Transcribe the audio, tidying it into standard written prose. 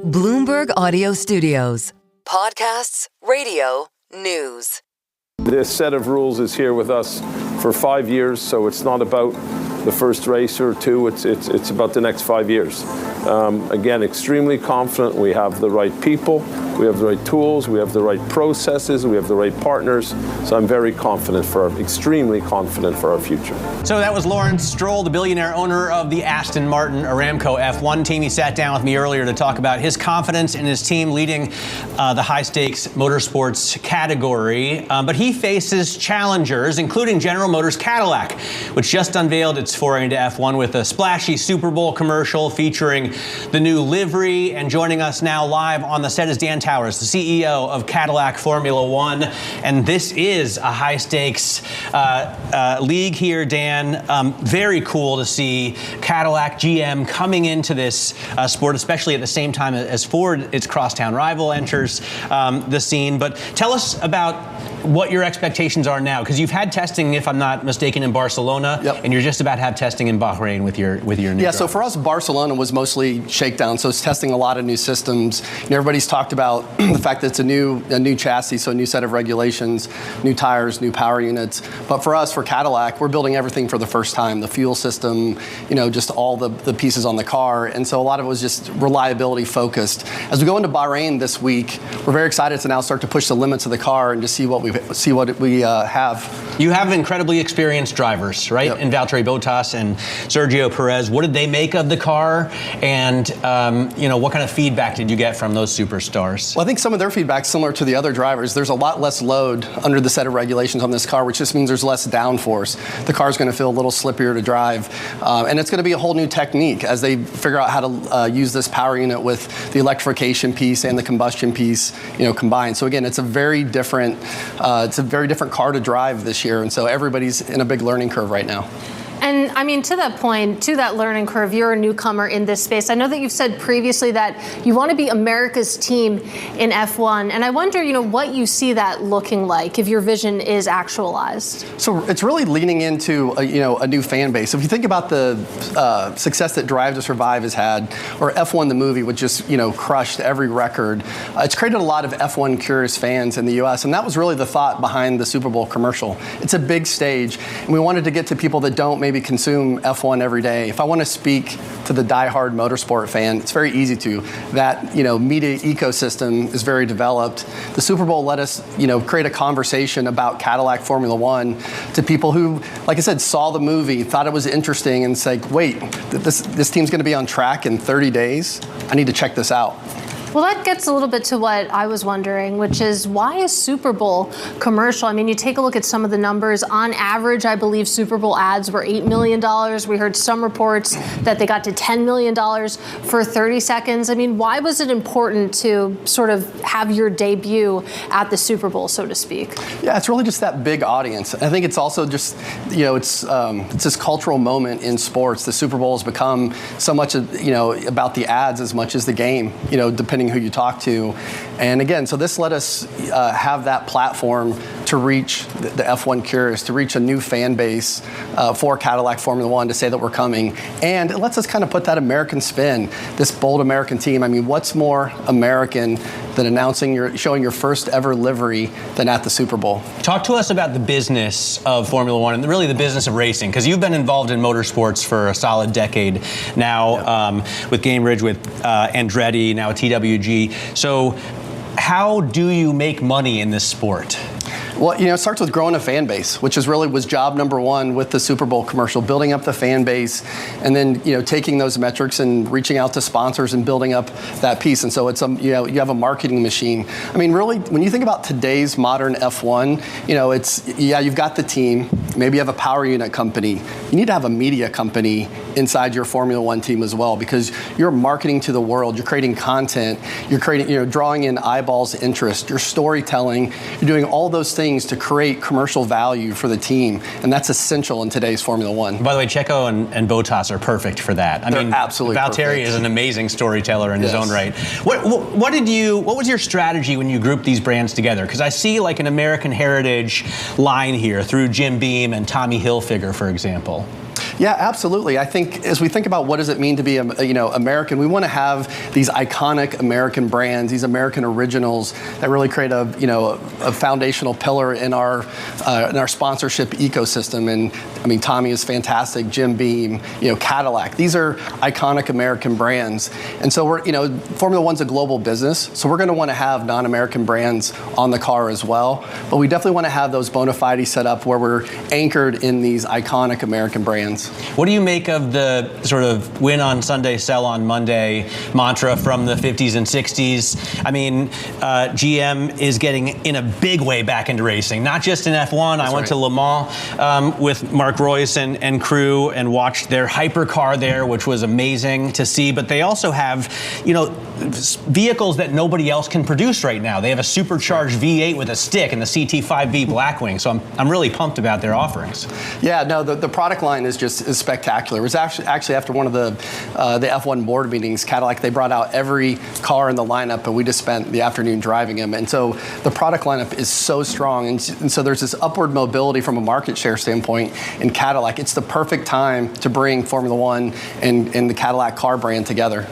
Bloomberg Audio Studios. Podcasts, radio, news. This set of rules is here with us for 5 years, so it's not about the first race or two, it's about the next 5 years. Again, extremely confident we have the right people, we have the right tools, we have the right processes, we have the right partners, so I'm very confident extremely confident for our future. So that was Lawrence Stroll, the billionaire owner of the Aston Martin Aramco F1 team. He sat down with me earlier to talk about his confidence in his team leading the high-stakes motorsports category. But he faces challengers, including General Motors Cadillac, which just unveiled its foray into F1 with a splashy Super Bowl commercial featuring the new livery. And joining us now live on the set is Dan Towriss, the CEO of Cadillac Formula One. And this is a high-stakes league here, Dan. Very cool to see Cadillac GM coming into this sport, especially at the same time as Ford, its crosstown rival, enters the scene. But tell us about what your expectations are now, because you've had testing, if I'm not mistaken, in Barcelona, and you're just about to have testing in Bahrain with your new drivers. So for us, Barcelona was mostly shakedown, so it's testing a lot of new systems. Everybody's talked about the fact that it's a new chassis, so a new set of regulations, new tires, new power units. But for us, for Cadillac, we're building everything for the first time, the fuel system, just all the pieces on the car, and so a lot of it was just reliability focused. As we go into Bahrain this week, we're very excited to now start to push the limits of the car and to see what we have. You have incredibly experienced drivers, right? Yep. In Valtteri Bottas and Sergio Perez. What did they make of the car? And, what kind of feedback did you get from those superstars? Well, I think some of their feedback's similar to the other drivers. There's a lot less load under the set of regulations on this car, which just means there's less downforce. The car's going to feel a little slippier to drive. And it's going to be a whole new technique as they figure out how to use this power unit with the electrification piece and the combustion piece, combined. So again, it's a very different car to drive this year. And so everybody's in a big learning curve right now. And I mean, to that point, to that learning curve, you're a newcomer in this space. I know that you've said previously that you want to be America's team in F1. And I wonder, what you see that looking like if your vision is actualized. So it's really leaning into a new fan base. If you think about the success that Drive to Survive has had, or F1 the movie, which just crushed every record, it's created a lot of F1 curious fans in the U.S. And that was really the thought behind the Super Bowl commercial. It's a big stage, and we wanted to get to people that don't maybe consume F1 every day. If I want to speak to the diehard motorsport fan, it's very easy to. That media ecosystem is very developed. The Super Bowl let us create a conversation about Cadillac Formula One to people who, like I said, saw the movie, thought it was interesting, and said, wait, this team's going to be on track in 30 days. I need to check this out. Well, that gets a little bit to what I was wondering, which is why a Super Bowl commercial? I mean, you take a look at some of the numbers. On average, I believe Super Bowl ads were $8 million. We heard some reports that they got to $10 million for 30 seconds. I mean, why was it important to sort of have your debut at the Super Bowl, so to speak? Yeah, it's really just that big audience. I think it's also just, it's this cultural moment in sports. The Super Bowl has become so much, about the ads as much as the game, depending who you talk to. And again, so this let us have that platform to reach the F1 curious, to reach a new fan base for Cadillac Formula One, to say that we're coming. And it lets us kind of put that American spin, this bold American team. I mean, what's more American than showing your first ever livery than at the Super Bowl? Talk to us about the business of Formula One and really the business of racing, because you've been involved in motorsports for a solid decade now, with Gainbridge, with Andretti, now TWG. So how do you make money in this sport? Well, it starts with growing a fan base, which was job number one with the Super Bowl commercial, building up the fan base, and then, taking those metrics and reaching out to sponsors and building up that piece. And so it's, you have a marketing machine. I mean, really, when you think about today's modern F1, you've got the team, maybe you have a power unit company. You need to have a media company inside your Formula One team as well, because you're marketing to the world, you're creating content, you're drawing in eyeballs, interest, you're storytelling, you're doing all those things to create commercial value for the team, and that's essential in today's Formula One. By the way, Checo and Bottas are perfect for that. They're absolutely Valtteri perfect. Is an amazing storyteller in his own right. What was your strategy when you grouped these brands together? Because I see like an American heritage line here through Jim Beam and Tommy Hilfiger, for example. Yeah, absolutely. I think as we think about what does it mean to be, American, we want to have these iconic American brands, these American originals that really create a foundational pillar in our sponsorship ecosystem. And I mean, Tommy is fantastic, Jim Beam, Cadillac. These are iconic American brands. And so Formula One's a global business, so we're going to want to have non-American brands on the car as well. But we definitely want to have those bona fides set up where we're anchored in these iconic American brands. What do you make of the sort of win on Sunday, sell on Monday mantra from the 50s and 60s? I mean, GM is getting in a big way back into racing, not just in F1. I went to Le Mans with Mark Royce and crew and watched their hypercar there, which was amazing to see. But they also have, vehicles that nobody else can produce right now. They have a supercharged V8 with a stick and the CT5V Blackwing. So I'm really pumped about their offerings. Yeah, no, the product line is spectacular. It was actually after one of the F1 board meetings, Cadillac, they brought out every car in the lineup, and we just spent the afternoon driving them. And so the product lineup is so strong, and so there's this upward mobility from a market share standpoint in Cadillac. It's the perfect time to bring Formula One and the Cadillac car brand together.